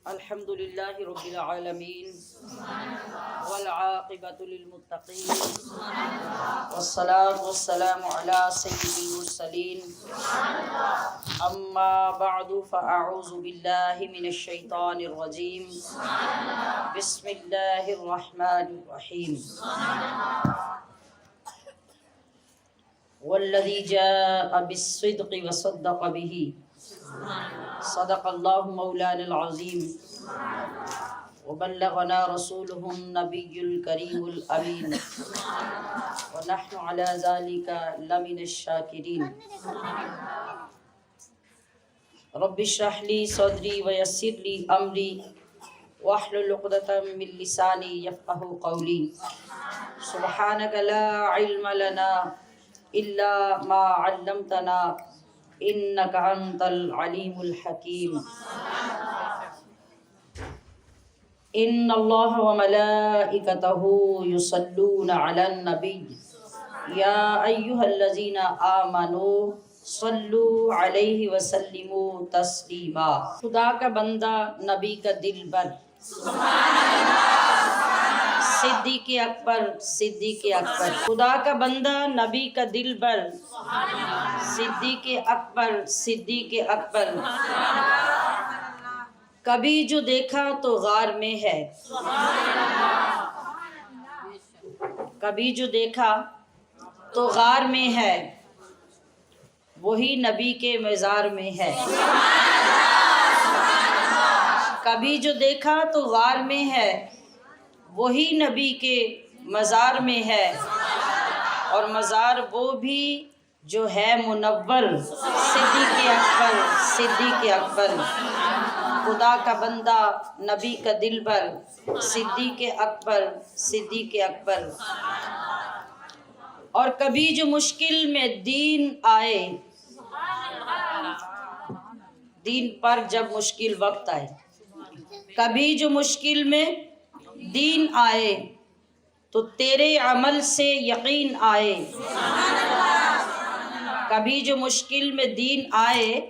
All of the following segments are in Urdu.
الحمد للہ رب العالمین والعاقبۃ للمتقین والصلاة والسلام علی سید المرسلین اما بعد فاعوذ باللہ من الشیطان الرجیم بسم اللہ الرحمن الرحیم والذی جاء بالصدق وصدق به صدق اللہ مولانا العظیم وبلغنا رسوله النبی الکریم الامین ونحن على ذلك لمن الشاکرین رب اشرح لی صدری ویسر لی امری واحلل عقدۃ من لسانی یفقهوا قولی سبحانک لا علم لنا الا ما علمتنا انک انت العلیم الحکیم ان اللہ وملائکتہ یصلون علی النبی یا ایہا الذین آمنوا صلوا علیہ وسلموا تسلیما۔ خدا کا بندہ نبی کا دل بر، صدیق اکبر صدیق اکبر۔ خدا کا بندہ نبی کا دل بر، صدیق اکبر صدیق اکبر۔ کبھی جو دیکھا تو غار میں ہے، کبھی جو دیکھا تو غار میں ہے، وہی نبی کے مزار میں ہے۔ کبھی جو دیکھا تو غار میں ہے، وہی نبی کے مزار میں ہے، اور مزار وہ بھی جو ہے منور، صدیق اکبر صدیق اکبر۔ خدا کا بندہ نبی کا دل بر، صدیق اکبر صدیق اکبر۔ اور کبھی جو مشکل میں دین آئے، دین پر جب مشکل وقت آئے، کبھی جو مشکل میں دین آئے تو تیرے عمل سے یقین آئے۔ کبھی جو مشکل میں دین آئے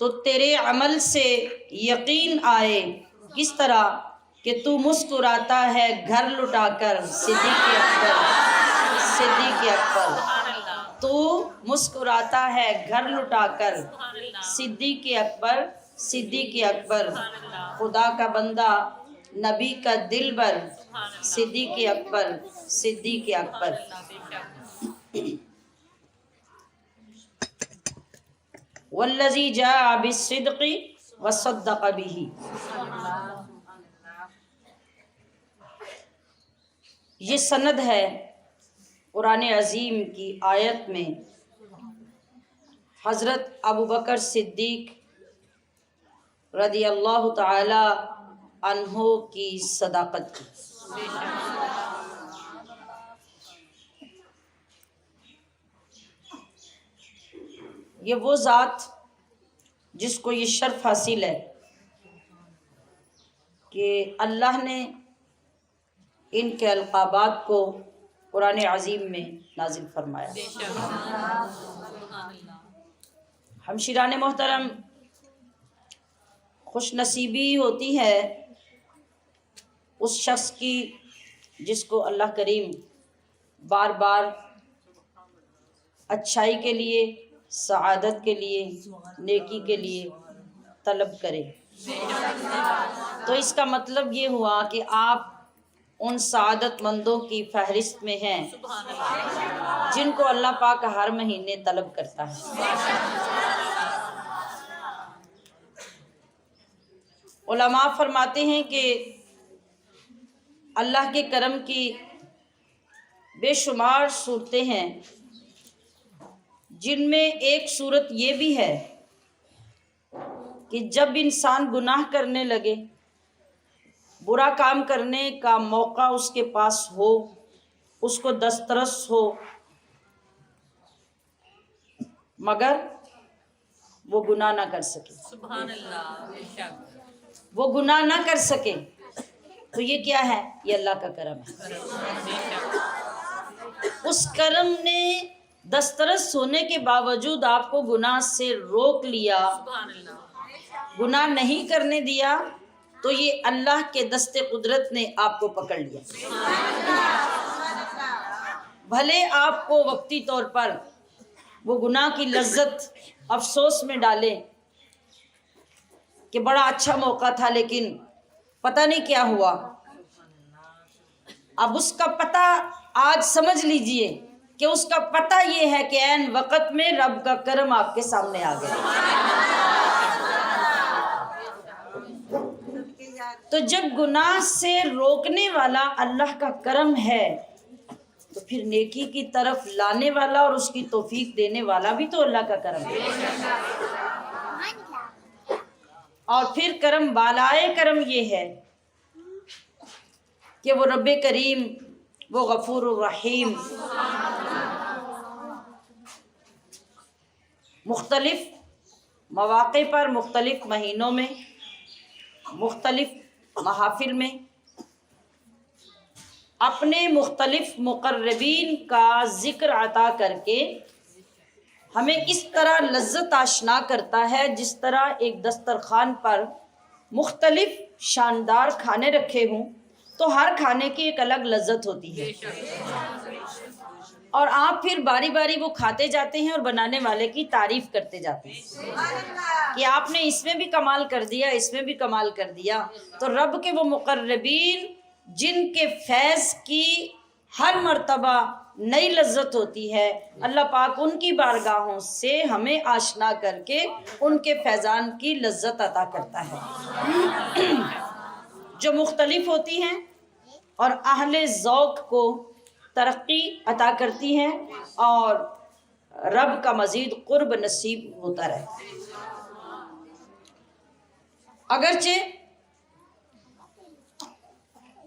تو تیرے عمل سے یقین آئے۔ کس طرح کہ تو مسکراتا ہے گھر لٹا کر، صدیق اکبر صدیق اکبر۔ تو مسکراتا ہے گھر لٹا کر، صدیق اکبر صدیق اکبر۔ خدا کا بندہ نبی کا دل بر، صدیق اکبر صدیق اکبر۔ والذی جاء بالصدق وصدق به، یہ سند ہے قرآن عظیم کی آیت میں حضرت ابوبکر صدیق رضی اللہ تعالی عنہ کی صداقت کی۔ یہ وہ ذات جس کو یہ شرف حاصل ہے کہ اللہ نے ان کے القابات کو قرآن عظیم میں نازل فرمایا۔ ہمشیران محترم، خوش نصیبی ہوتی ہے اس شخص کی جس کو اللہ کریم بار بار اچھائی کے لیے، سعادت کے لیے، نیکی کے لیے طلب کرے۔ تو اس کا مطلب یہ ہوا کہ آپ ان سعادت مندوں کی فہرست میں ہیں جن کو اللہ پاک ہر مہینے طلب کرتا ہے۔ علماء فرماتے ہیں کہ اللہ کے کرم کی بے شمار صورتیں ہیں، جن میں ایک صورت یہ بھی ہے کہ جب انسان گناہ کرنے لگے، برا کام کرنے کا موقع اس کے پاس ہو، اس کو دسترس ہو، مگر وہ گناہ نہ کر سکے، سبحان اللہ، وہ گناہ نہ کر سکے، تو یہ کیا ہے؟ یہ اللہ کا کرم ہے۔ اس کرم نے دسترس ہونے کے باوجود آپ کو گناہ سے روک لیا، گناہ نہیں کرنے دیا تو یہ اللہ کے دست قدرت نے آپ کو پکڑ لیا. بھلے آپ کو وقتی طور پر وہ گناہ کی لذت افسوس میں ڈالے کہ بڑا اچھا موقع تھا لیکن پتہ نہیں کیا ہوا. اب اس کا پتہ آج سمجھ لیجئے کہ اس کا پتہ یہ ہے کہ عین وقت میں رب کا کرم آپ کے سامنے آ گیا. تو جب گناہ سے روکنے والا اللہ کا کرم ہے تو پھر نیکی کی طرف لانے والا اور اس کی توفیق دینے والا بھی تو اللہ کا کرم ہے. اور پھر کرم بالائے کرم یہ ہے کہ وہ رب کریم، وہ غفور الرحیم، مختلف مواقع پر، مختلف مہینوں میں، مختلف محافل میں اپنے مختلف مقربین کا ذکر عطا کر کے ہمیں اس طرح لذت آشنا کرتا ہے جس طرح ایک دسترخوان پر مختلف شاندار کھانے رکھے ہوں تو ہر کھانے کی ایک الگ لذت ہوتی ہے، اور آپ پھر باری باری وہ کھاتے جاتے ہیں اور بنانے والے کی تعریف کرتے جاتے ہیں کہ آپ نے اس میں بھی کمال کر دیا، اس میں بھی کمال کر دیا. تو رب کے وہ مقربین جن کے فیض کی ہر مرتبہ نئی لذت ہوتی ہے، اللہ پاک ان کی بارگاہوں سے ہمیں آشنا کر کے ان کے فیضان کی لذت عطا کرتا ہے جو مختلف ہوتی ہیں اور اہل ذوق کو ترقی عطا کرتی ہیں اور رب کا مزید قرب نصیب ہوتا رہتا ہے. اگرچہ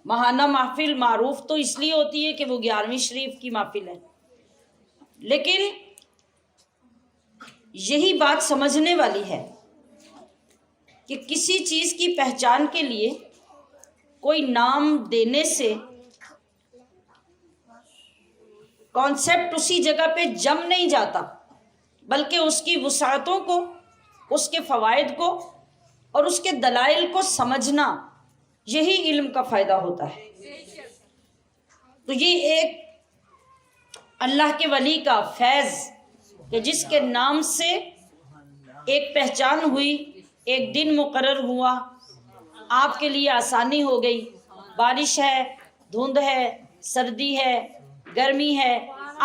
ماہانہ محفل معروف تو اس لیے ہوتی ہے کہ وہ 11ویں شریف کی محفل ہے، لیکن یہی بات سمجھنے والی ہے کہ کسی چیز کی پہچان کے لیے کوئی نام دینے سے کانسیپٹ اسی جگہ پہ جم نہیں جاتا، بلکہ اس کی وسعتوں کو، اس کے فوائد کو اور اس کے دلائل کو سمجھنا، یہی علم کا فائدہ ہوتا ہے. تو یہ ایک اللہ کے ولی کا فیض کہ جس کے نام سے ایک پہچان ہوئی، ایک دن مقرر ہوا، آپ کے لیے آسانی ہو گئی. بارش ہے، دھند ہے، سردی ہے، گرمی ہے،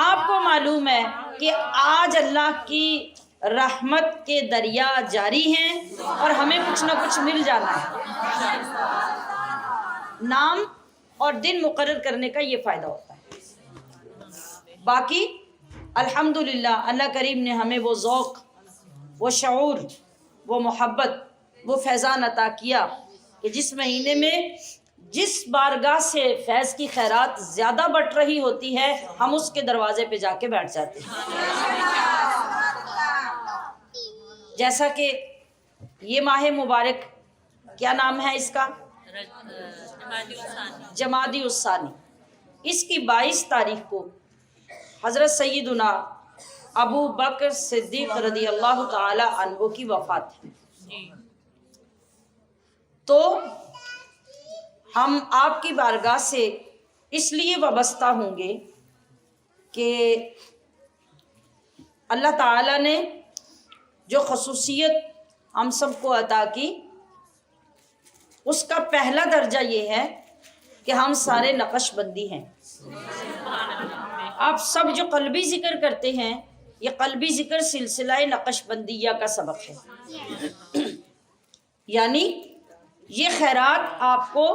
آپ کو معلوم ہے کہ آج اللہ کی رحمت کے دریا جاری ہیں اور ہمیں کچھ نہ کچھ مل جانا ہے. نام اور دن مقرر کرنے کا یہ فائدہ ہوتا ہے. باقی الحمدللہ اللہ کریم نے ہمیں وہ ذوق، وہ شعور، وہ محبت، وہ فیضان عطا کیا کہ جس مہینے میں جس بارگاہ سے فیض کی خیرات زیادہ بٹ رہی ہوتی ہے ہم اس کے دروازے پہ جا کے بیٹھ جاتے ہیں. جیسا کہ یہ ماہ مبارک کیا نام ہے اس کا؟ جمادی الثانی. اس کی 22 تاریخ کو حضرت سیدنا ابو بکر صدیق رضی اللہ تعالی عنہ کی وفات ہے. تو ہم آپ کی بارگاہ سے اس لیے وابستہ ہوں گے کہ اللہ تعالیٰ نے جو خصوصیت ہم سب کو عطا کی اس کا پہلا درجہ یہ ہے کہ ہم سارے نقش بندی ہیں. آپ سب جو قلبی ذکر کرتے ہیں یہ قلبی ذکر سلسلہ نقش بندیہ کا سبق ہے. یعنی یہ خیرات آپ کو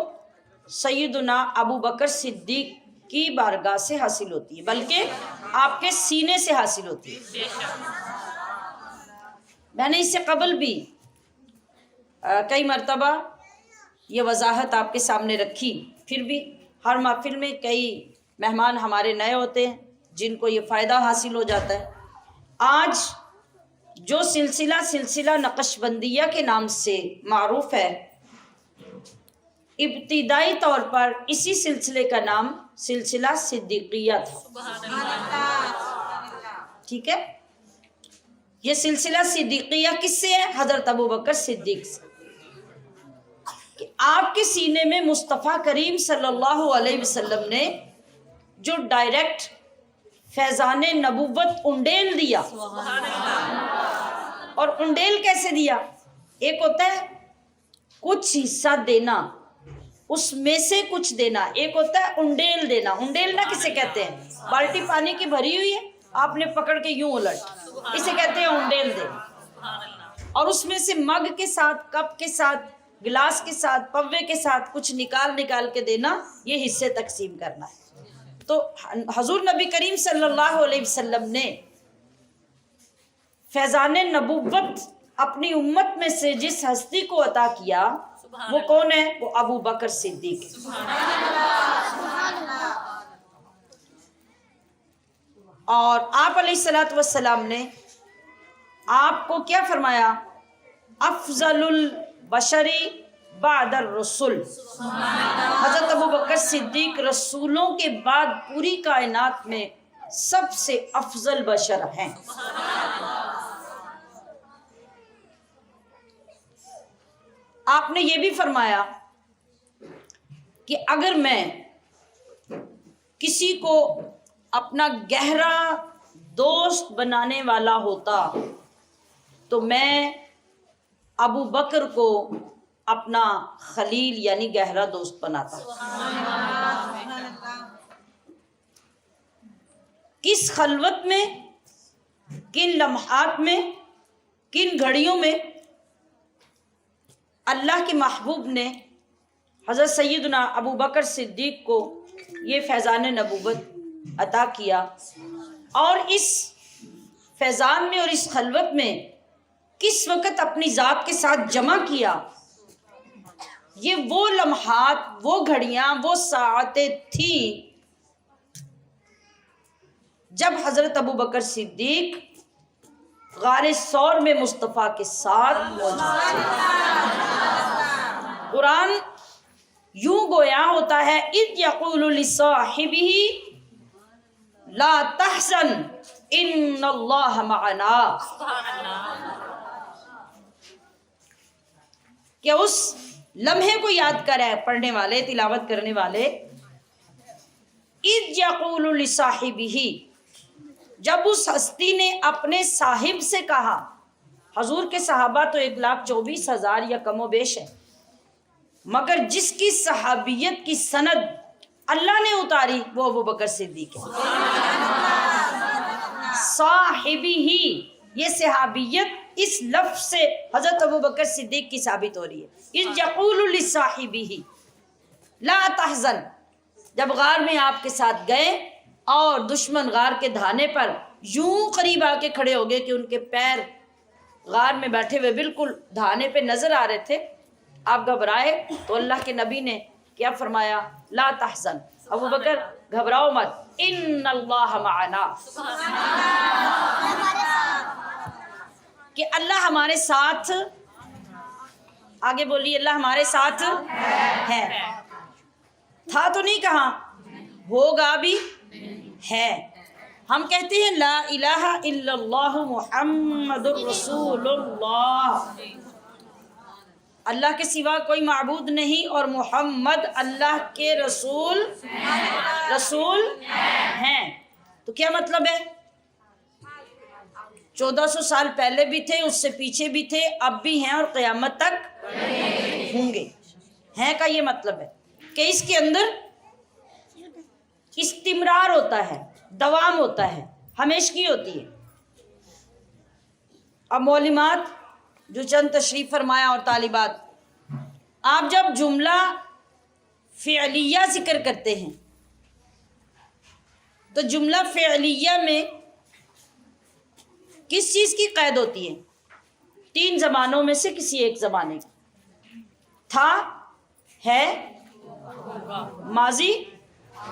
سیدنا ابو بکر صدیق کی بارگاہ سے حاصل ہوتی ہے، بلکہ آپ کے سینے سے حاصل ہوتی ہے. میں نے اس سے قبل بھی کئی مرتبہ یہ وضاحت آپ کے سامنے رکھی، پھر بھی ہر محفل میں کئی مہمان ہمارے نئے ہوتے ہیں جن کو یہ فائدہ حاصل ہو جاتا ہے. آج جو سلسلہ نقش بندیہ کے نام سے معروف ہے، ابتدائی طور پر اسی سلسلے کا نام سلسلہ صدیقیہ تھا. ٹھیک ہے، یہ سلسلہ صدیقیہ کس سے ہے؟ حضرت ابوبکر صدیق سے، کہ آپ کے سینے میں مصطفیٰ کریم صلی اللہ علیہ وسلم نے جو ڈائریکٹ فیضان نبوت انڈیل دیا، اور انڈیل کیسے دیا؟ ایک ہوتا ہے کچھ حصہ دینا، اس میں سے کچھ دینا، ایک ہوتا ہے انڈیل دینا۔ انڈیل نہ کسے کہتے ہیں؟ بالٹی پانی کی بھری ہوئی ہے، آپ نے پکڑ کے یوں الٹ، اسے کہتے ہیں انڈیل دینا، اور اس میں سے مگ کے ساتھ، کپ کے ساتھ، گلاس کے ساتھ، پوے کے ساتھ کچھ نکال کے دینا، یہ حصے تقسیم کرنا ہے۔ تو حضور نبی کریم صلی اللہ علیہ وسلم نے فیضان نبوت اپنی امت میں سے جس ہستی کو عطا کیا وہ کون ہے؟ وہ ابو بکر صدیق ہے۔ اور آپ علیہ الصلوۃ والسلام نے آپ کو کیا فرمایا؟ افضل البشری بعد الرسل، حضرت ابو بکر صدیق رسولوں کے بعد پوری کائنات میں سب سے افضل بشر ہیں۔ آپ نے یہ بھی فرمایا کہ اگر میں کسی کو اپنا گہرا دوست بنانے والا ہوتا تو میں ابو بکر کو اپنا خلیل یعنی گہرا دوست بناتا۔ کس خلوت میں، کن لمحات میں، کن گھڑیوں میں اللہ کے محبوب نے حضرت سیدنا ابو بکر صدیق کو یہ فیضان نبوت عطا کیا، اور اس فیضان میں اور اس خلوت میں کس وقت اپنی ذات کے ساتھ جمع کیا، یہ وہ لمحات، وہ گھڑیاں، وہ ساعتیں تھیں جب حضرت ابو بکر صدیق غار ثور میں مصطفیٰ کے ساتھ موجود تھے۔ قرآن یوں گویا ہوتا ہے اذ یقول لصاحبہ لا تحزن ان اللہ معنا، کہ اس لمحے کو یاد کرے پڑھنے والے، تلاوت کرنے والے۔ اذ یقول لصاحبہ، جب اس ہستی نے اپنے صاحب سے کہا۔ حضور کے صحابہ تو 1,24,000 یا کم و بیش ہے، مگر جس کی صحابیت کی سند اللہ نے اتاری وہ ابو بکر صدیق ہے۔ صاحبی ہی، یہ صحابیت اس لفظ سے حضرت ابو بکر صدیق کی ثابت ہو رہی ہے۔ اذ یقول لصاحبہ لا تحزن، جب غار میں آپ کے ساتھ گئے اور دشمن غار کے دھانے پر یوں قریب آ کے کھڑے ہو گئے کہ ان کے پیر غار میں بیٹھے ہوئے بالکل دھانے پہ نظر آ رہے تھے، آپ گھبرائے تو اللہ کے نبی نے کیا فرمایا؟ لا تحزن، ابو بکر گھبراؤ مت، ان اللہ معنا، کہ اللہ ہمارے ساتھ، آگے بولیے، اللہ ہمارے ساتھ ہے۔ تھا تو نہیں کہا، ہوگا بھی ہے۔ ہم کہتے ہیں لا الہ الا اللہ محمد الرسول اللہ، اللہ کے سوا کوئی معبود نہیں اور محمد اللہ کے رسول ہیں۔ تو کیا مطلب ہے؟ 1400 سال پہلے بھی تھے، اس سے پیچھے بھی تھے، اب بھی ہیں اور قیامت تک ہوں گے۔ ہیں کا یہ مطلب ہے کہ اس کے اندر استمرار ہوتا ہے، دوام ہوتا ہے، ہمیشگی ہوتی ہے۔ اب معلومات جو چند تشریف فرمایا اور طالبات، آپ جب جملہ فعلیہ ذکر کرتے ہیں تو جملہ فعلیہ میں کس چیز کی قید ہوتی ہے؟ 3 زمانوں میں سے کسی ایک زمانے کا، تھا، ہے، ماضی،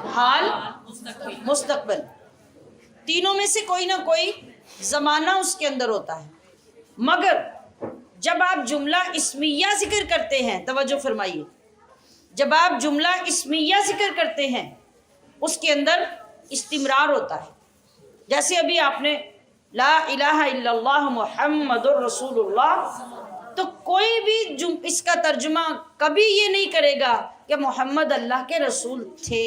حال، مستقبل، تینوں میں سے کوئی نہ کوئی زمانہ اس کے اندر ہوتا ہے۔ مگر جب آپ جملہ اسمیہ ذکر کرتے ہیں، توجہ فرمائیے، جب آپ جملہ اسمیہ ذکر کرتے ہیں اس کے اندر استمرار ہوتا ہے۔ جیسے ابھی آپ نے لا الہ الا اللہ محمد الرسول اللہ، تو کوئی بھی اس کا ترجمہ کبھی یہ نہیں کرے گا کہ محمد اللہ کے رسول تھے،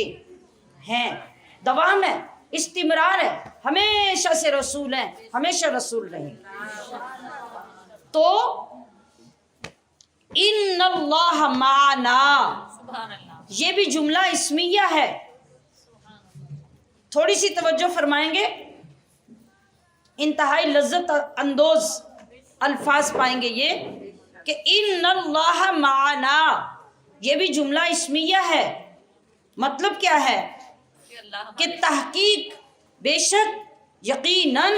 ہیں، دوام ہے، استمرار ہے، ہمیشہ سے رسول ہیں، ہمیشہ رسول رہیں۔ تو ان اللہ معنا، سبحان اللہ، یہ بھی جملہ اسمیہ ہے۔ تھوڑی سی توجہ فرمائیں گے، انتہائی لذت اندوز الفاظ پائیں گے یہ کہ ان اللہ معنا، یہ بھی جملہ اسمیہ ہے۔ مطلب کیا ہے کہ اللہ کہ تحقیق، بے شک، یقیناً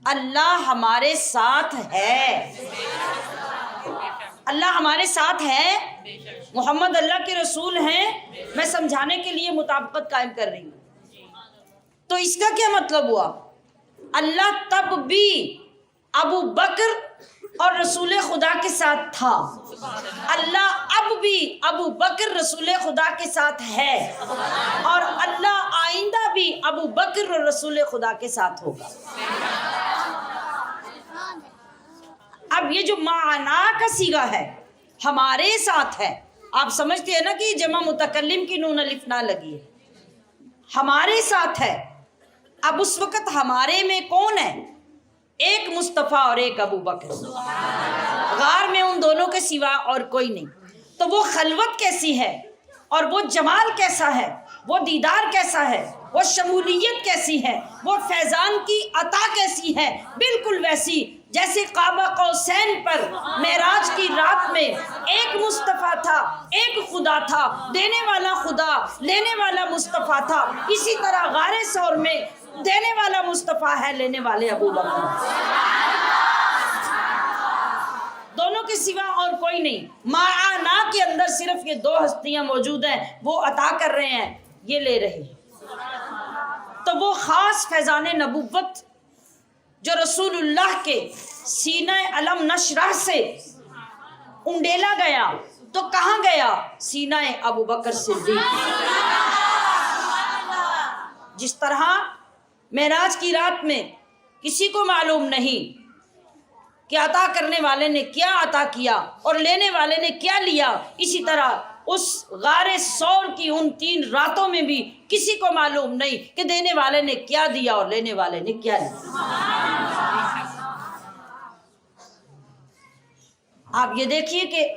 اللہ ہمارے ساتھ ہے، اللہ ہمارے ساتھ ہے، بے شک، محمد اللہ کے رسول ہیں۔ میں سمجھانے کے لیے مطابقت قائم کر رہی ہوں۔ تو اس کا کیا مطلب ہوا؟ اللہ تب بھی ابو بکر اور رسول خدا کے ساتھ تھا، اللہ اب بھی ابو بکر رسول خدا کے ساتھ ہے، اور اللہ آئندہ بھی ابو بکر اور رسول خدا کے ساتھ ہوگا۔ اب یہ جو معنا کا صیغہ ہے، ہمارے ساتھ ہے، آپ سمجھتے ہیں نا کہ یہ جمع متکلم کی نون الف نہ لگی ہے، ہمارے ساتھ ہے۔ اب اس وقت ہمارے میں کون ہے؟ ایک مصطفیٰ اور ایک ابو بکر، غار میں ان دونوں کے سوا اور کوئی نہیں۔ تو وہ خلوت کیسی ہے، اور وہ جمال کیسا ہے، وہ دیدار کیسا ہے، وہ شمولیت کیسی ہے، وہ فیضان کی عطا کیسی ہے، بالکل ویسی جیسے قاب قوسین پر معراج کی رات میں ایک مصطفیٰ تھا، ایک خدا تھا، دینے والا خدا، لینے والا مصطفیٰ تھا، اسی طرح غار ثور میں دینے والا مصطفیٰ ہے، لینے والے ابو بکر، دونوں کے سوا اور کوئی نہیں۔ معنا کے اندر صرف یہ دو ہستیاں موجود ہیں، وہ عطا کر رہے ہیں، یہ لے رہے ہیں۔ تو وہ خاص فیضان نبوت جو رسول اللہ کے سینہ علم نشرح سے انڈیلا گیا، تو کہاں گیا؟ سینہ ابو بکر صدیق۔ جس طرح معراج کی رات میں کسی کو معلوم نہیں کہ عطا کرنے والے نے کیا عطا کیا اور لینے والے نے کیا لیا، اسی طرح اس غار ثور کی ان 3 راتوں میں بھی کسی کو معلوم نہیں کہ دینے والے نے کیا دیا اور لینے والے نے کیا لیا۔ آپ یہ دیکھیے کہ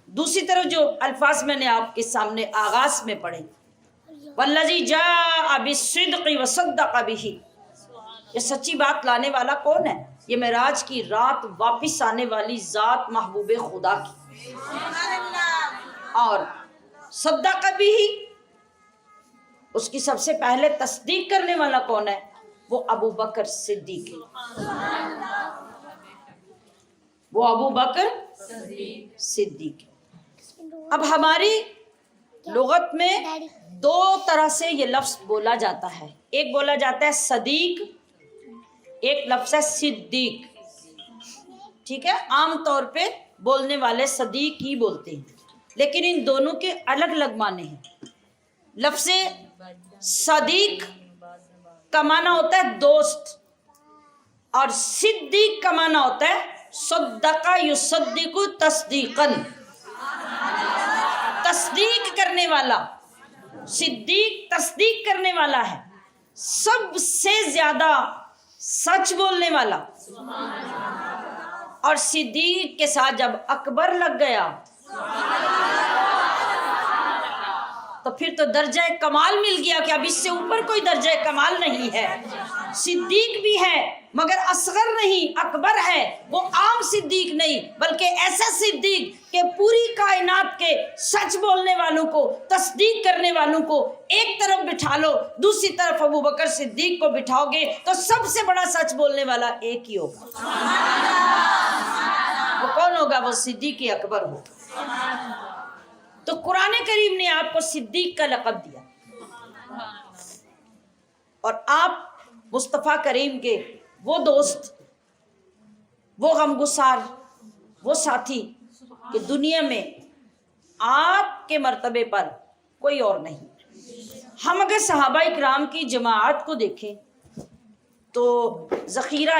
دوسری طرف جو الفاظ میں نے آپ کے سامنے آغاز میں پڑھے، والذی جاء بالصدق وصدق بہ، یہ سچی بات لانے والا کون ہے؟ یہ معراج کی رات واپس آنے والی ذات محبوب خدا کی، اور صدق بہ، اس کی سب سے پہلے تصدیق کرنے والا کون ہے؟ وہ ابو بکر صدیق ہے، وہ ابو بکر صدیق ہے۔ اب ہماری لغت میں 2 طرح سے یہ لفظ بولا جاتا ہے، ایک بولا جاتا ہے صدیق، ایک لفظ ہے صدیق، ٹھیک ہے؟ عام طور پہ بولنے والے صدیق ہی بولتے ہیں، لیکن ان دونوں کے الگ الگ معنی ہیں۔ لفظ صدیق کا معنی ہوتا ہے دوست، اور صدیق کا معنی ہوتا ہے صدق یصدق تصدیقاً، تصدیق کرنے والا۔ صدیق تصدیق کرنے والا ہے، سب سے زیادہ سچ بولنے والا۔ اور صدیق کے ساتھ جب اکبر لگ گیا تو پھر تو درجہ کمال مل گیا کہ اب اس سے اوپر کوئی درجہ کمال نہیں ہے۔ صدیق بھی ہے مگر اصغر نہیں، اکبر ہے، وہ عام صدیق نہیں بلکہ ایسا صدیق کہ پوری کائنات کے سچ بولنے والوں کو، تصدیق کرنے والوں کو ایک طرف بٹھا لو، دوسری طرف ابو بکر صدیق کو بٹھاؤ گے تو سب سے بڑا سچ بولنے والا ایک ہی ہوگا۔ وہ کون ہوگا؟ وہ صدیق اکبر ہوگا۔ تو قرآن کریم نے آپ کو صدیق کا لقب دیا، اور آپ مصطفیٰ کریم کے وہ دوست، وہ غمگسار، وہ ساتھی کہ دنیا میں آپ کے مرتبے پر کوئی اور نہیں۔ ہم اگر صحابہ اکرام کی جماعت کو دیکھیں تو ذخیرہ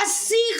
80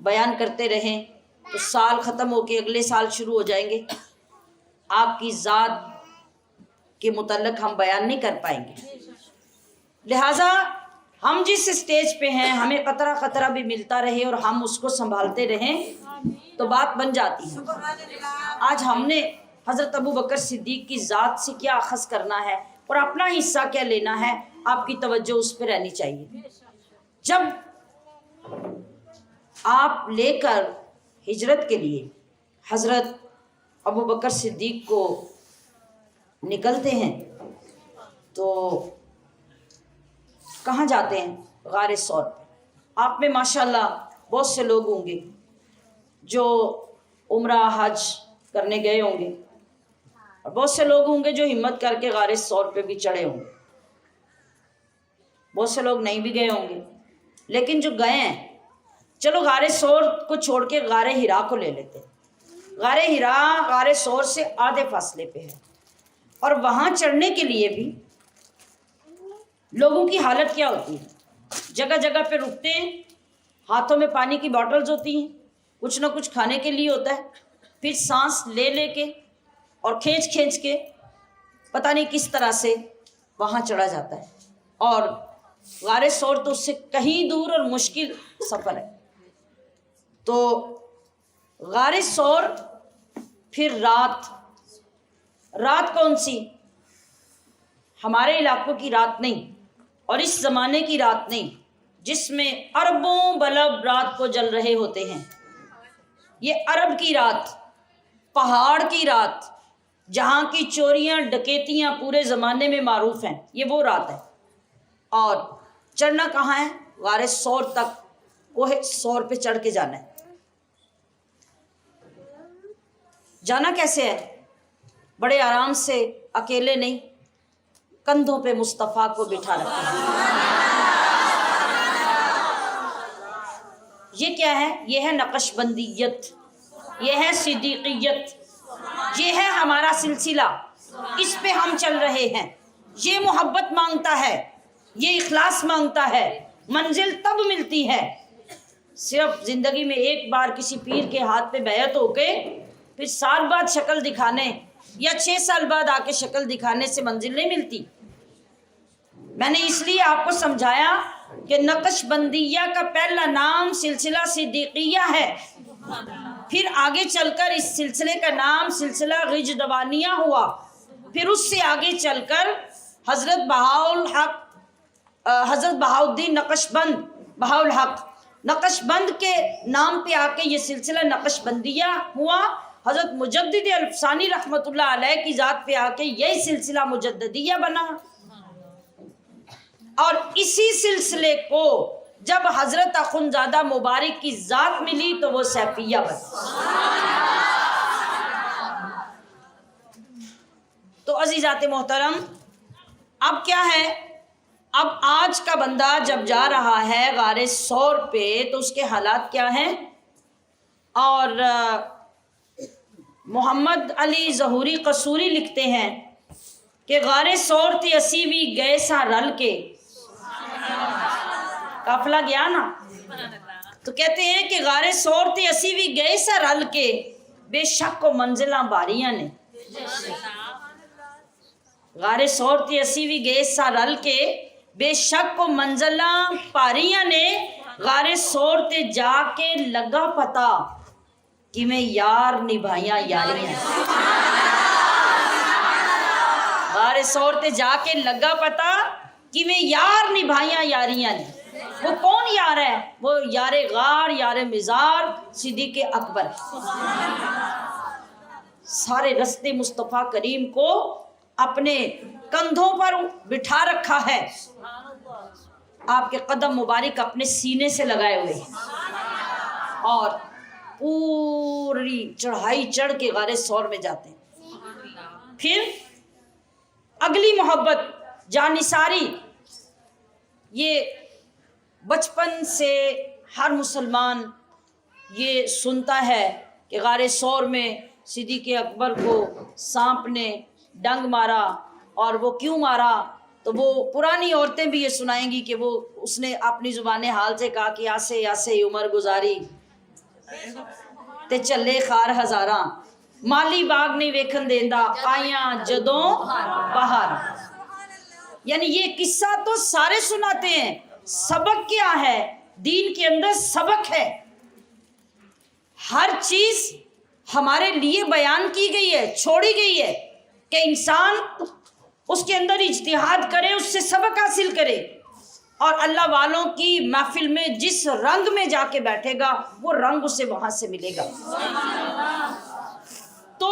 بیان کرتے رہیں تو سال ختم ہو کے اگلے سال شروع ہو جائیں گے، آپ کی ذات کے متعلق ہم بیان نہیں کر پائیں گے۔ لہٰذا ہم جس اسٹیج پہ ہیں ہمیں قطرہ قطرہ بھی ملتا رہے اور ہم اس کو سنبھالتے رہیں تو بات بن جاتی ہے۔ آج ہم نے حضرت ابوبکر صدیق کی ذات سے کیا اخذ کرنا ہے اور اپنا حصہ کیا لینا ہے، آپ کی توجہ اس پہ رہنی چاہیے۔ جب آپ لے کر ہجرت کے لیے حضرت ابوبکر صدیق کو نکلتے ہیں تو کہاں جاتے ہیں؟ غار ثور پہ۔ آپ میں ماشاءاللہ بہت سے لوگ ہوں گے جو عمرہ حج کرنے گئے ہوں گے، اور بہت سے لوگ ہوں گے جو ہمت کر کے غار ثور پہ بھی چڑھے ہوں گے، بہت سے لوگ نہیں بھی گئے ہوں گے، لیکن جو گئے ہیں، چلو غار ثور کو چھوڑ کے غار حرا کو لے لیتے ہیں۔ غار حرا غار ثور سے آدھے فاصلے پہ ہے، اور وہاں چڑھنے کے لیے بھی لوگوں کی حالت کیا ہوتی ہے؟ جگہ جگہ پہ رکتے ہیں، ہاتھوں میں پانی کی باٹلز ہوتی ہیں، کچھ نہ کچھ کھانے کے لیے ہوتا ہے، پھر سانس لے لے کے اور کھینچ کھینچ کے پتہ نہیں کس طرح سے وہاں چڑھا جاتا ہے۔ اور غار ثور تو اس سے کہیں دور اور مشکل سفر ہے۔ تو غار ثور، پھر رات کون سی؟ ہمارے علاقوں کی رات نہیں، اور اس زمانے کی رات نہیں جس میں اربوں بلب رات کو جل رہے ہوتے ہیں۔ یہ عرب کی رات، پہاڑ کی رات، جہاں کی چوریاں ڈکیتیاں پورے زمانے میں معروف ہیں، یہ وہ رات ہے۔ اور چڑھنا کہاں ہے؟ غار ثور تک، کوہ ثور پہ چڑھ کے جانا ہے۔ جانا کیسے ہے؟ بڑے آرام سے، اکیلے نہیں، کندھوں پہ مصطفیٰ کو بٹھا رکھا ہے۔ یہ کیا ہے؟ یہ ہے نقش بندیت، یہ ہے صدیقیت، یہ ہے ہمارا سلسلہ، اس پہ ہم چل رہے ہیں۔ یہ محبت مانگتا ہے، یہ اخلاص مانگتا ہے۔ منزل تب ملتی ہے صرف زندگی میں ایک بار کسی پیر کے ہاتھ پہ بیعت ہو کے پھر سال بعد شکل دکھانے یا 6 سال بعد آ کے شکل دکھانے سے منزل نہیں ملتی۔ میں نے اس لیے آپ کو سمجھایا کہ نقش بندیہ کا پہلا نام سلسلہ صدیقیہ ہے، پھر آگے چل کر اس سلسلے کا نام سلسلہ غجدوانیہ ہوا، پھر اس سے آگے چل کر حضرت بہاؤالدین نقش بند، بہاءالحق نقش بند کے نام پہ آ کے یہ سلسلہ نقش بندیہ ہوا۔ حضرت مجدد الفسانی رحمۃ اللہ علیہ کی ذات پہ آ کے یہی سلسلہ مجددیہ بنا، اور اسی سلسلے کو جب حضرت اخندزادہ مبارک کی ذات ملی تو وہ سیفیہ بنا۔ تو عزیزات محترم، اب کیا ہے؟ اب آج کا بندہ جب جا رہا ہے غار ثور پہ تو اس کے حالات کیا ہیں؟ اور محمد علی ظہوری قصوری لکھتے ہیں کہ غار ثور تے اسی بھی گئے سا رل کے، قافلہ گیا نا، تو کہتے ہیں کہ غار ثور تے اسی بھی گئے سا رل کے، بے شک و منزلاں باریاں نے۔ غار ثور تے اسی بھی گئے سا رل کے، بے شک و منزلاں پاریاں نے۔ غار ثور تے جا کے لگا پتا کہ میں یار نبھائیاں یاریاں۔ غار ثور تے جا کے لگا پتا کہ میں یار نبھائیاں یاریاں نے۔ وہ کون یار ہے؟ وہ یار غار، یار مزار صدیق اکبر۔ سارے رستے مصطفیٰ کریم کو اپنے کندھوں پر بٹھا رکھا ہے، آپ کے قدم مبارک اپنے سینے سے لگائے ہوئے ہیں، اور پوری چڑھائی چڑھ کے غار ثور میں جاتے ہیں۔ پھر اگلی محبت جانثاری، یہ بچپن سے ہر مسلمان یہ سنتا ہے کہ غار ثور میں صدیق اکبر کو سانپ نے ڈنگ مارا، اور وہ کیوں مارا؟ تو وہ پرانی عورتیں بھی یہ سنائیں گی کہ وہ اس نے اپنی زبان حال سے کہا کہ آسے آسے عمر گزاری، تے چلے خار ہزاراں، مالی باغ نہیں ویکھن دیندا آیاں جدوں باہر۔ یعنی یہ قصہ تو سارے سناتے ہیں، سبق کیا ہے؟ دین کے اندر سبق ہے، ہر چیز ہمارے لیے بیان کی گئی ہے، چھوڑی گئی ہے کہ انسان اس کے اندر اجتہاد کرے، اس سے سبق حاصل کرے، اور اللہ والوں کی محفل میں جس رنگ میں جا کے بیٹھے گا وہ رنگ اسے وہاں سے ملے گا۔ تو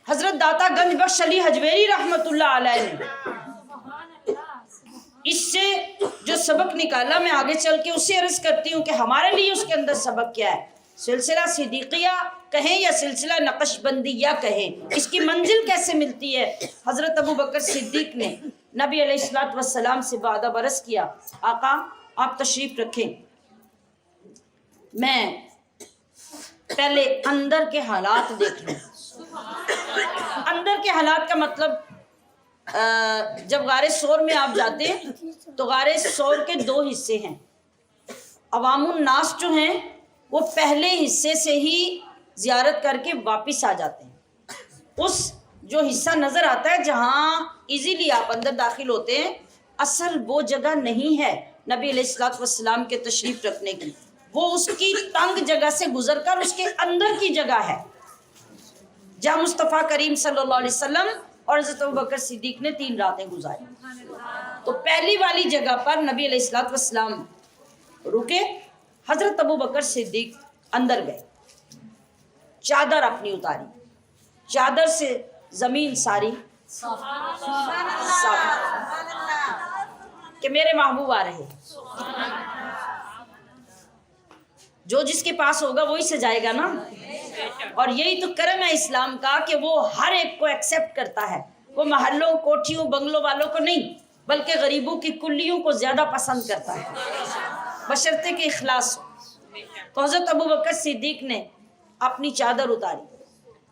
حضرت داتا گنج بخش علی حجویری رحمت اللہ علیہ نے اس سے جو سبق نکالا، میں آگے چل کے اسے عرض کرتی ہوں کہ ہمارے لیے اس کے اندر سبق کیا ہے۔ سلسلہ صدیقیہ کہیں یا سلسلہ نقش بندیہ کہیں، اس کی منزل کیسے ملتی ہے؟ حضرت ابو بکر صدیق نے نبی علیہ الصلوۃ والسلام سے بادہ عرض کیا، آقا آپ تشریف رکھیں، میں پہلے اندر کے حالات دیکھ لوں۔ اندر کے حالات کا مطلب جب غار ثور میں آپ جاتے ہیں تو غار ثور کے دو حصے ہیں، عوام الناس جو ہیں وہ پہلے حصے سے ہی زیارت کر کے واپس آ جاتے ہیں۔ اس جو حصہ نظر آتا ہے جہاں ایزیلی آپ اندر داخل ہوتے ہیں، اصل وہ جگہ نہیں ہے نبی علیہ الصلوۃ والسلام کے تشریف رکھنے کی، وہ اس کی تنگ جگہ سے گزر کر اس کے اندر کی جگہ ہے جہاں مصطفیٰ کریم صلی اللہ علیہ وسلم اور حضرت ابو بکر صدیق نے 3 راتیں گزاری۔ تو پہلی والی جگہ پر نبی علیہ الصلوۃ والسلام رکے، حضرت ابو بکر صدیق اندر گئے، چادر اپنی اتاری، چادر سے زمین ساری صاف کہ میرے محبوب آ رہے۔ جو جس کے پاس ہوگا وہی سجائے گا نا، اور یہی تو کرم ہے اسلام کا کہ وہ ہر ایک کو ایکسیپٹ کرتا ہے، وہ محلوں کوٹھیوں بنگلوں والوں کو نہیں بلکہ غریبوں کی کلیوں کو زیادہ پسند کرتا ہے، بشرطے کہ اخلاص ہو۔ تو حضرت ابو بکر صدیق نے اپنی چادر اتاری،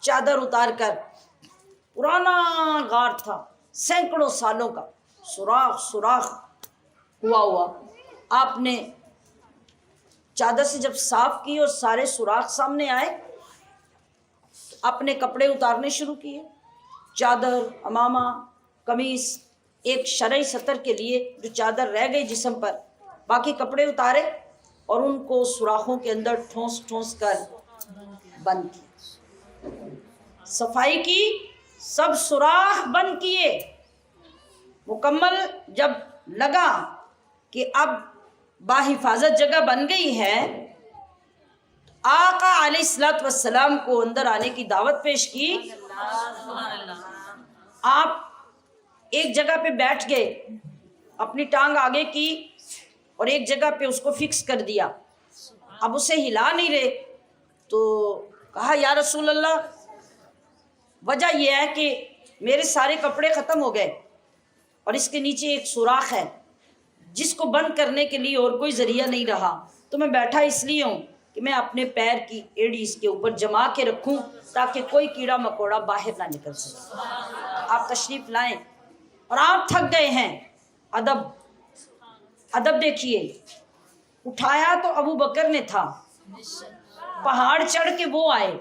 چادر اتار کر، پرانا غار تھا، سینکڑوں سالوں کا، سوراخ ہوا، آپ نے چادر سے جب صاف کی اور سارے سوراخ سامنے آئے، اپنے کپڑے اتارنے شروع کیے، چادر، عمامہ، قمیص، ایک شرعی سطر کے لیے جو چادر رہ گئی جسم پر، باقی کپڑے اتارے اور ان کو سوراخوں کے اندر ٹھونس ٹھونس کر بند کیا، صفائی کی، سب سوراخ بند کیے۔ مکمل جب لگا کہ اب باحفاظت جگہ بن گئی ہے، آقا علیہ الصلوۃ والسلام کو اندر آنے کی دعوت پیش کی۔ آپ ایک جگہ پہ بیٹھ گئے، اپنی ٹانگ آگے کی اور ایک جگہ پہ اس کو فکس کر دیا، اب اسے ہلا نہیں رہے، تو کہا یا رسول اللہ وجہ یہ ہے کہ میرے سارے کپڑے ختم ہو گئے اور اس کے نیچے ایک سوراخ ہے جس کو بند کرنے کے لیے اور کوئی ذریعہ نہیں رہا، تو میں بیٹھا اس لیے ہوں کہ میں اپنے پیر کی ایڑی اس کے اوپر جما کے رکھوں تاکہ کوئی کیڑا مکوڑا باہر نہ نکل سکے۔ آپ تشریف لائیں، اور آپ تھک گئے ہیں، ادب دیکھیے، اٹھایا تو ابو بکر نے تھا، پہاڑ چڑھ کے وہ آئے،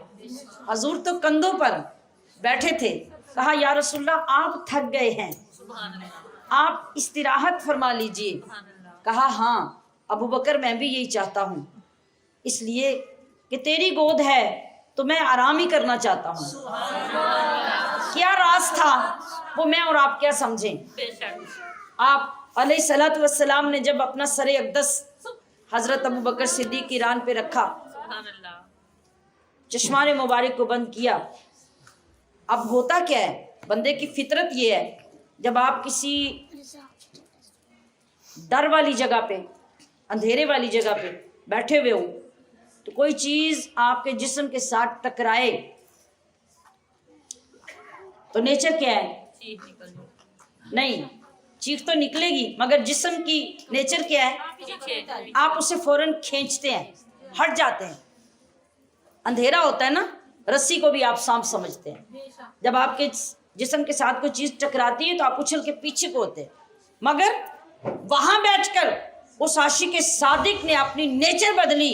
حضور تو کندھوں پر بیٹھے تھے، کہا یا رسول اللہ آپ تھک گئے ہیں، آپ استراحت فرما لیجئے۔ کہا ہاں ابو بکر میں بھی یہی چاہتا ہوں، اس لیے کہ تیری گود ہے تو میں آرام ہی کرنا چاہتا ہوں۔ کیا راز تھا وہ میں اور آپ کیا سمجھیں۔ آپ علیہ الصلوۃ والسلام نے جب اپنا سر اقدس حضرت ابو بکر صدیق کی ران پہ رکھا، چشمان مبارک کو بند کیا، اب ہوتا کیا ہے، بندے کی فطرت یہ ہے، جب آپ کسی ڈر والی جگہ پہ، اندھیرے والی جگہ پہ بیٹھے ہوئے ہوں تو کوئی چیز آپ کے جسم کے ساتھ ٹکرائے تو نیچر کیا ہے، نہیں چیخ تو نکلے گی، مگر جسم کی نیچر کیا ہے، آپ اسے فوراً کھینچتے ہیں، ہٹ جاتے ہیں۔ اندھیرا ہوتا ہے نا، رسی کو بھی آپ سانپ سمجھتے ہیں، جب آپ کے جسم کے ساتھ کوئی چیز ٹکراتی ہے تو آپ اچھل کے پیچھے کو ہوتے ہیں، مگر وہاں بیٹھ کر اس عاشق صادق نے اپنی نیچر بدلی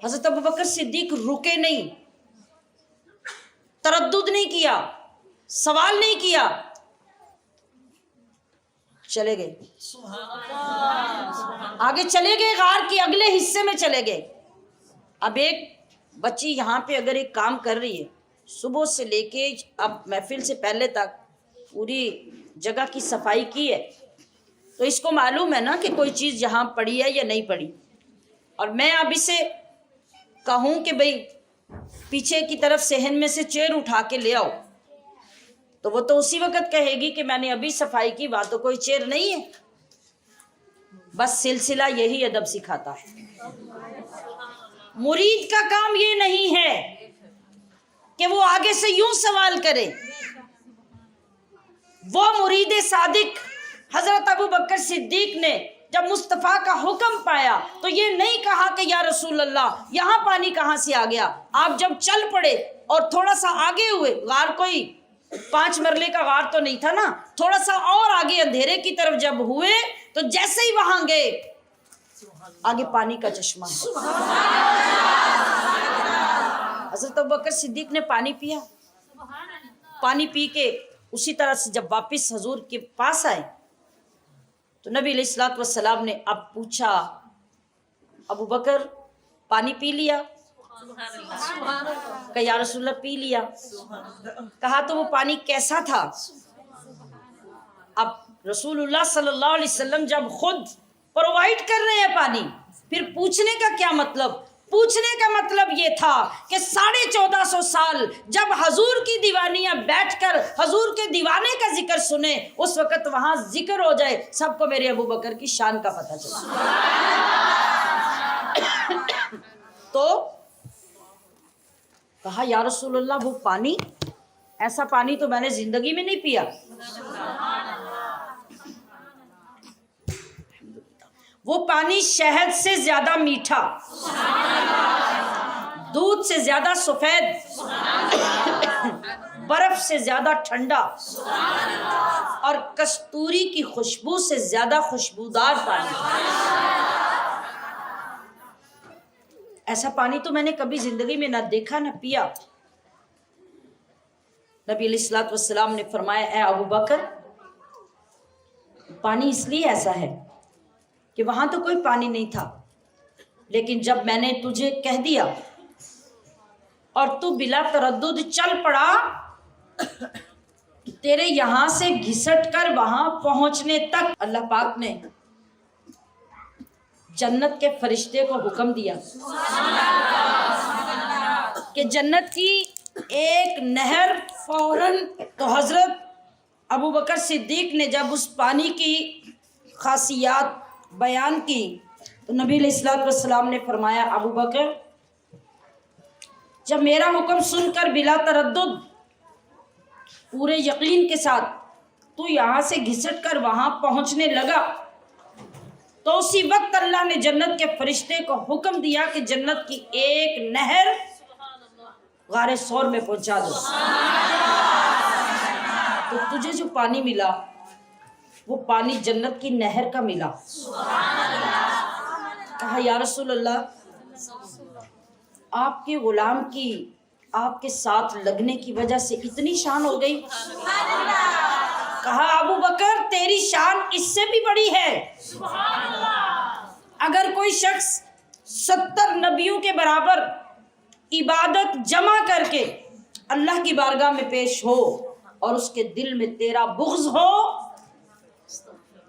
حضرت ابوبکر صدیق رکے نہیں، تردد نہیں کیا، سوال نہیں کیا، چلے گئے، آگے چلے گئے، غار کے اگلے حصے میں چلے گئے۔ اب ایک بچی یہاں پہ اگر ایک کام کر رہی ہے، صبح سے لے کے اب محفل سے پہلے تک پوری جگہ کی صفائی کی ہے، تو اس کو معلوم ہے نا کہ کوئی چیز یہاں پڑی ہے یا نہیں پڑی، اور میں اب اسے کہوں کہ بھئی پیچھے کی طرف صحن میں سے چیر اٹھا کے لے آؤ، تو وہ تو اسی وقت کہے گی کہ میں نے ابھی صفائی کی، وہاں تو کوئی چیر نہیں ہے۔ بس سلسلہ یہی ادب سکھاتا ہے۔ مرید کا کام یہ نہیں ہے کہ وہ آگے سے یوں سوال کرے۔ وہ مرید صادق حضرت ابوبکر صدیق نے جب مصطفیٰ کا حکم پایا تو یہ نہیں کہا کہ یا رسول اللہ یہاں پانی کہاں سے آ گیا۔ آپ جب چل پڑے اور تھوڑا سا آگے ہوئے، غار کوئی 5 مرلے کا غار تو نہیں تھا نا، تھوڑا سا اور آگے اندھیرے کی طرف جب ہوئے تو جیسے ہی وہاں گئے آگے پانی کا چشمہ ہے۔ حضرت ابوبکر صدیق نے پانی پیا، پانی پی کے اسی طرح سے جب واپس حضور کے پاس آئے تو نبی علیہ الصلوۃ والسلام نے اب پوچھا، ابوبکر پانی پی لیا؟ کہ یا رسول اللہ پی لیا۔ کہا تو وہ پانی کیسا تھا؟ اب رسول اللہ صلی اللہ علیہ وسلم جب خود پرووائڈ کر رہے ہیں پانی، پھر پوچھنے کا کیا مطلب؟ پوچھنے کا مطلب یہ تھا کہ 1450 سال جب حضور کی دیوانیاں بیٹھ کر حضور کے دیوانے کا ذکر سنے، اس وقت وہاں ذکر ہو جائے، سب کو میرے ابوبکر کی شان کا پتہ چلے۔ تو کہا یا رسول اللہ وہ پانی، ایسا پانی تو میں نے زندگی میں نہیں پیا۔ وہ پانی شہد سے زیادہ میٹھا، دودھ سے زیادہ سفید، برف سے زیادہ ٹھنڈا اور کستوری کی خوشبو سے زیادہ خوشبودار پانی۔ ایسا پانی تو میں نے کبھی زندگی میں نہ دیکھا نہ پیا۔ نبی علیہ الصلوۃ والسلام نے فرمایا، اے ابوبکر پانی اس لیے ایسا ہے کہ وہاں تو کوئی پانی نہیں تھا، لیکن جب میں نے تجھے کہہ دیا اور تو بلا تردد چل پڑا، تیرے یہاں سے گھسٹ کر وہاں پہنچنے تک اللہ پاک نے جنت کے فرشتے کو حکم دیا کہ جنت کی ایک نہر فوراً، تو حضرت ابوبکر صدیق نے جب اس پانی کی خاصیات بیان کی تو نبی علیہ الصلوۃ والسلام نے فرمایا، ابوبکر جب میرا حکم سن کر بلا تردد پورے یقین کے ساتھ تو یہاں سے گھسٹ کر وہاں پہنچنے لگا، تو اسی وقت اللہ نے جنت کے فرشتے کو حکم دیا کہ جنت کی ایک نہر غار ثور میں پہنچا دو۔ تو تجھے جو پانی ملا وہ پانی جنت کی نہر کا ملا۔ کہا یا رسول اللہ آپ کے غلام کی آپ کے ساتھ لگنے کی وجہ سے اتنی شان ہو گئی؟ کہا ابوبکر تیری شان اس سے بھی بڑی ہے۔ اگر کوئی شخص 70 نبیوں کے برابر عبادت جمع کر کے اللہ کی بارگاہ میں پیش ہو اور اس کے دل میں تیرا بغض ہو،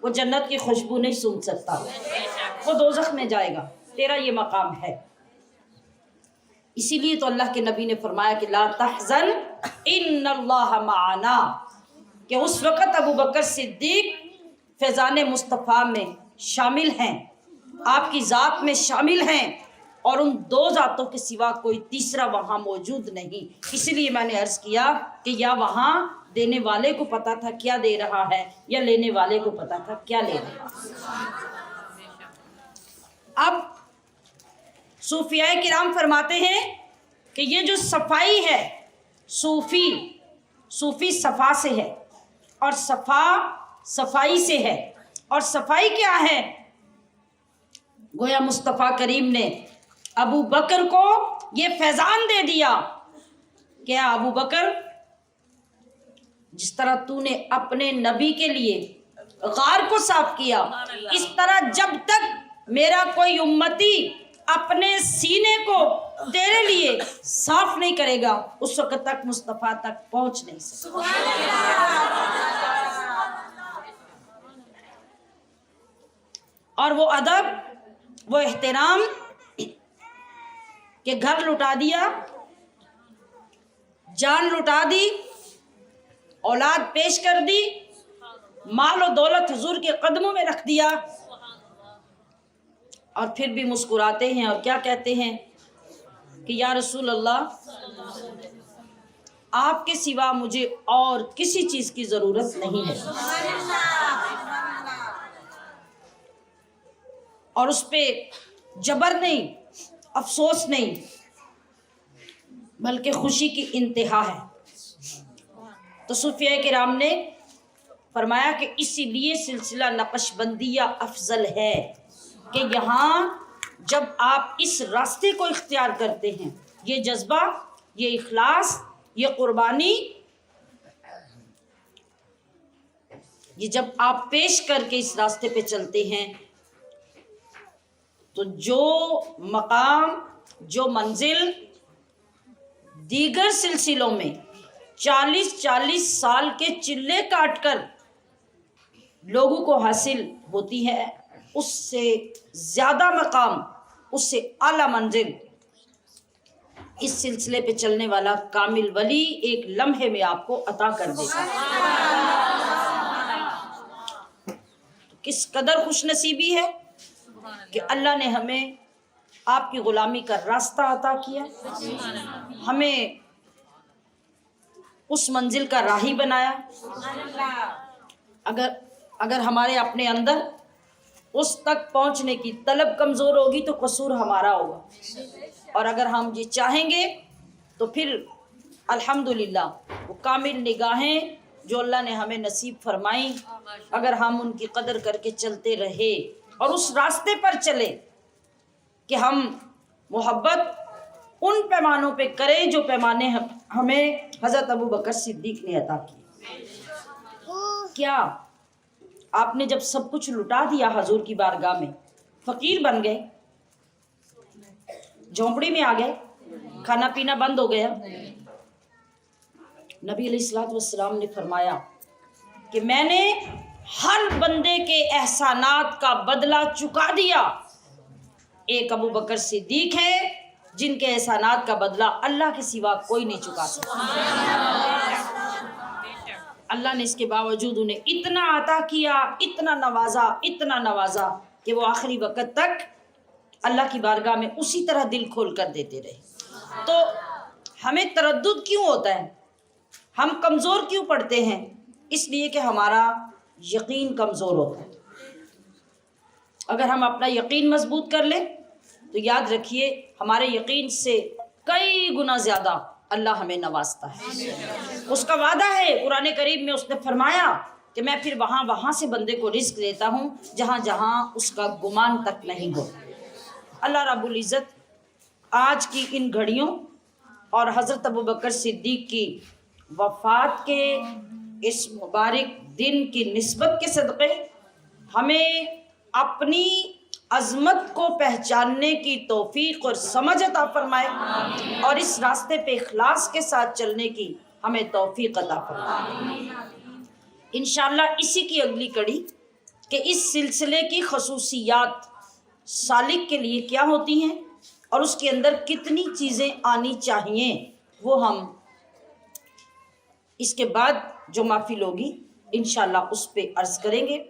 وہ جنت کی خوشبو نہیں سونگھ سکتا، وہ دوزخ میں جائے گا۔ تیرا یہ مقام ہے۔ اسی لیے تو اللہ کے نبی نے فرمایا کہ لا تحزن ان اللہ معنا، کہ اس وقت ابوبکر صدیق فیضان مصطفیٰ میں شامل ہیں، آپ کی ذات میں شامل ہیں، اور ان 2 ذاتوں کے سوا کوئی تیسرا وہاں موجود نہیں۔ اس لیے میں نے عرض کیا کہ یا وہاں دینے والے کو پتا تھا کیا دے رہا ہے، یا لینے والے کو پتا تھا کیا لے رہا ہے۔ اب صوفیاء کرام فرماتے ہیں کہ یہ جو صفائی ہے، صوفی صفا سے ہے، اور صفا صفائی سے ہے، اور صفائی کیا ہے؟ گویا مصطفیٰ کریم نے ابو بکر کو یہ فیضان دے دیا کہ ابو بکر جس طرح تو نے اپنے نبی کے لیے غار کو صاف کیا، اس طرح جب تک میرا کوئی امتی اپنے سینے کو تیرے لیے صاف نہیں کرے گا اس وقت تک مصطفیٰ تک پہنچ نہیں سکے۔ اور وہ ادب، وہ احترام کہ گھر لٹا دیا، جان لٹا دی، اولاد پیش کر دی، مال و دولت حضور کے قدموں میں رکھ دیا، اور پھر بھی مسکراتے ہیں اور کیا کہتے ہیں کہ یا رسول اللہ آپ کے سوا مجھے اور کسی چیز کی ضرورت نہیں ہے۔ اور اس پہ جبر نہیں، افسوس نہیں، بلکہ خوشی کی انتہا ہے۔ تو صوفیاء کرام نے فرمایا کہ اسی لیے سلسلہ نقش بندیہ افضل ہے کہ یہاں جب آپ اس راستے کو اختیار کرتے ہیں، یہ جذبہ، یہ اخلاص، یہ قربانی، یہ جب آپ پیش کر کے اس راستے پہ چلتے ہیں تو جو مقام، جو منزل دیگر سلسلوں میں 40 سال کے چلے کاٹ کر لوگوں کو حاصل ہوتی ہے، اس سے زیادہ مقام، اس سے اعلیٰ منزل اس سلسلے پہ چلنے والا کامل ولی ایک لمحے میں آپ کو عطا کر دے گا۔ کس قدر خوش نصیبی ہے کہ اللہ نے ہمیں آپ کی غلامی کا راستہ عطا کیا، ہمیں اس منزل کا راہی بنایا۔ اگر ہمارے اپنے اندر اس تک پہنچنے کی طلب کمزور ہوگی تو قصور ہمارا ہوگا، اور اگر ہم یہ چاہیں گے تو پھر الحمدللہ وہ کامل نگاہیں جو اللہ نے ہمیں نصیب فرمائیں، اگر ہم ان کی قدر کر کے چلتے رہے اور اس راستے پر چلے کہ ہم محبت ان پیمانوں پہ کریں جو پیمانے ہمیں حضرت ابو بکر صدیق نے عطا کیے۔ کیا آپ نے جب سب کچھ لٹا دیا حضور کی بارگاہ میں، فقیر بن گئے، جھونپڑی میں آ گئے، کھانا پینا بند ہو گیا؟ نبی علیہ الصلوۃ والسلام نے فرمایا کہ میں نے ہر بندے کے احسانات کا بدلہ چکا دیا، ایک ابو بکر صدیق ہے جن کے احسانات کا بدلہ اللہ کے سوا کوئی نہیں چکا سکتا۔ اللہ نے اس کے باوجود انہیں اتنا عطا کیا، اتنا نوازا کہ وہ آخری وقت تک اللہ کی بارگاہ میں اسی طرح دل کھول کر دیتے رہے۔ تو ہمیں تردد کیوں ہوتا ہے، ہم کمزور کیوں پڑتے ہیں؟ اس لیے کہ ہمارا یقین کمزور ہوتا ہے۔ اگر ہم اپنا یقین مضبوط کر لیں تو یاد رکھیے ہمارے یقین سے کئی گنا زیادہ اللہ ہمیں نوازتا ہے۔ اس کا وعدہ ہے قرآن کریم میں، اس نے فرمایا کہ میں پھر وہاں سے بندے کو رزق دیتا ہوں جہاں اس کا گمان تک نہیں ہو۔ اللہ رب العزت آج کی ان گھڑیوں اور حضرت ابوبکر صدیق کی وفات کے اس مبارک دن کی نسبت کے صدقے ہمیں اپنی عظمت کو پہچاننے کی توفیق اور سمجھ عطا فرمائے، اور اس راستے پہ اخلاص کے ساتھ چلنے کی ہمیں توفیق عطا فرمائے۔ انشاءاللہ اسی کی اگلی کڑی کہ اس سلسلے کی خصوصیات سالک کے لیے کیا ہوتی ہیں اور اس کے اندر کتنی چیزیں آنی چاہیے، وہ ہم اس کے بعد جو محفل ہوگی انشاءاللہ اس پہ عرض کریں گے۔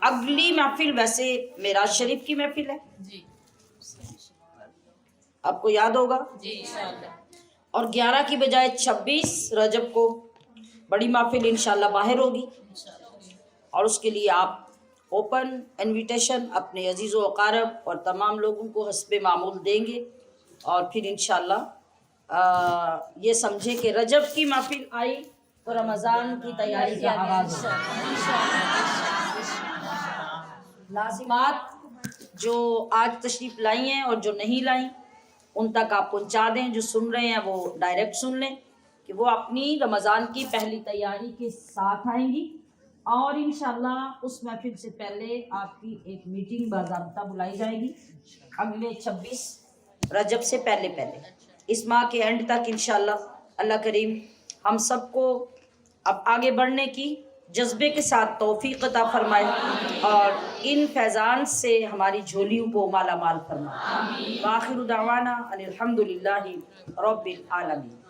اگلی محفل ویسے معراج شریف کی محفل ہے، آپ کو یاد ہوگا، اور 11 کی بجائے 26 رجب کو بڑی محفل انشاءاللہ باہر ہوگی، اور اس کے لیے آپ اوپن انویٹیشن اپنے عزیز و اقارب اور تمام لوگوں کو حسب معمول دیں گے، اور پھر انشاءاللہ یہ سمجھے کہ رجب کی محفل آئی تو رمضان کی تیاری کا آغاز ہو۔ لازمات جو آج تشریف لائی ہیں اور جو نہیں لائیں ان تک آپ پہنچا دیں. جو سن رہے ہیں وہ ڈائریکٹ سن لیں کہ وہ اپنی رمضان کی پہلی تیاری کے ساتھ آئیں گی، اور انشاءاللہ اس محفل سے پہلے آپ کی ایک میٹنگ باضابطہ بلائی جائے گی اگلے 26 رجب سے پہلے اس ماہ کے اینڈ تک انشاءاللہ. اللہ کریم ہم سب کو اب آگے بڑھنے کی جذبے کے ساتھ توفیق عطا فرمائے اور ان فیضان سے ہماری جھولیوں کو مالا مال فرمائے. وآخر دعوانا ان الحمدللہ رب العالمین.